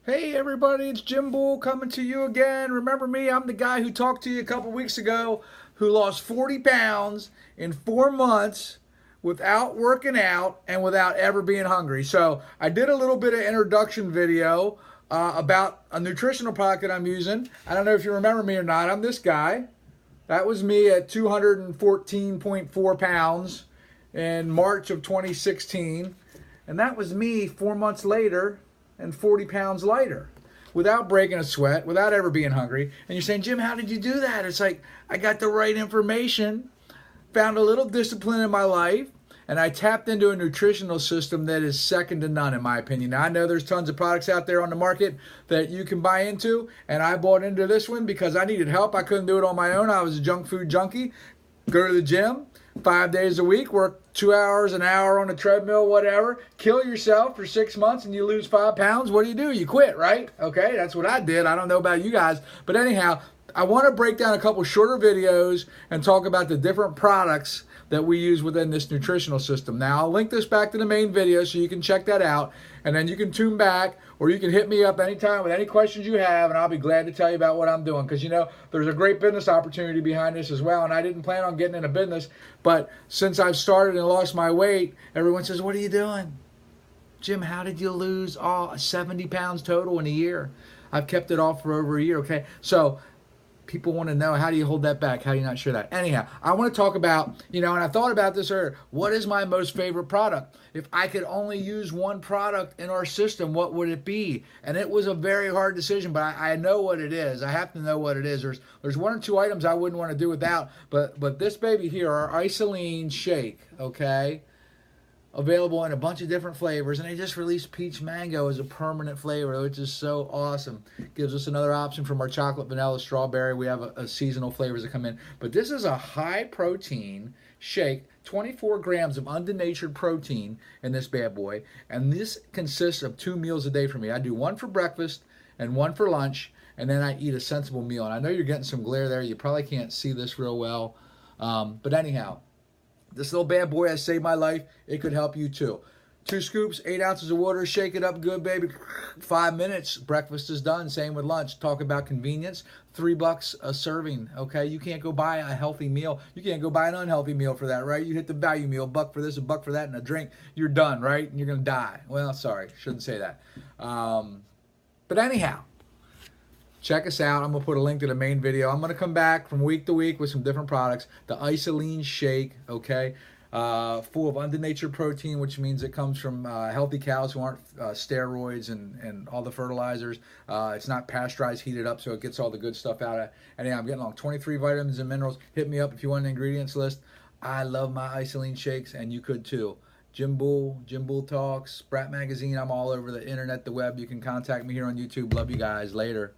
Hey everybody, it's Jim Bull coming to you again. Remember me? I'm the guy who talked to you a couple weeks ago who lost 40 pounds in 4 months without working out and without ever being hungry. So I did a little bit of introduction video about a nutritional product that I'm using. I don't know if you remember me or not. I'm this guy. That was me at 214.4 pounds in March of 2016. And that was me 4 months later and 40 pounds lighter without breaking a sweat, without ever being hungry. And you're saying, Jim, how did you do that? It's like, I got the right information, found a little discipline in my life, and I tapped into a nutritional system that is second to none, in my opinion. Now, I know there's tons of products out there on the market that you can buy into, and I bought into this one because I needed help. I couldn't do it on my own. I was a junk food junkie. Go to the gym 5 days a week, work 2 hours, an hour on a treadmill, whatever. Kill yourself for 6 months and you lose 5 pounds. What do? You quit, right? Okay, that's what I did. I don't know about you guys. But anyhow, I want to break down a couple shorter videos and talk about the different products that we use within this nutritional system. Now, I'll link this back to the main video so you can check that out, and then you can tune back or you can hit me up anytime with any questions you have, and I'll be glad to tell you about what I'm doing, because there's a great business opportunity behind this as well, and I didn't plan on getting into business, but since I've started and lost my weight, everyone says, what are you doing? Jim, how did you lose 70 pounds total in a year? I've kept it off for over a year, okay? So people want to know, how do you hold that back? How do you not share that? Anyhow, I want to talk about, and I thought about this earlier, what is my most favorite product? If I could only use one product in our system, what would it be? And it was a very hard decision, but I know what it is. I have to know what it is. There's one or two items I wouldn't want to do without, but this baby here, our Isoline shake, okay? Available in a bunch of different flavors, and they just released peach mango as a permanent flavor, which is so awesome. Gives us another option from our chocolate, vanilla, strawberry. We have a seasonal flavors that come in, but this is a high protein shake, 24 grams of undenatured protein in this bad boy, and this consists of 2 meals a day for me. I do one for breakfast and one for lunch, and then I eat a sensible meal. And I know you're getting some glare there. You probably can't see this real well, but anyhow, this little bad boy has saved my life. It could help you too. 2 scoops, 8 ounces of water, shake it up good, baby. 5 minutes, breakfast is done. Same with lunch. Talk about convenience. $3 a serving, okay? You can't go buy a healthy meal. You can't go buy an unhealthy meal for that, right? You hit the value meal, $1 for this, $1 for that, and a drink. You're done, right? And you're going to die. Well, sorry, shouldn't say that. But anyhow, check us out. I'm going to put a link to the main video. I'm going to come back from week to week with some different products. The Isoline shake, okay? Full of undenatured protein, which means it comes from healthy cows who aren't steroids and all the fertilizers. It's not pasteurized, heated up, so it gets all the good stuff out of it. And yeah, I'm getting along 23 vitamins and minerals. Hit me up if you want an ingredients list. I love my Isoline shakes, and you could too. Jim Bull Talks, Sprat Magazine. I'm all over the internet, the web. You can contact me here on YouTube. Love you guys. Later.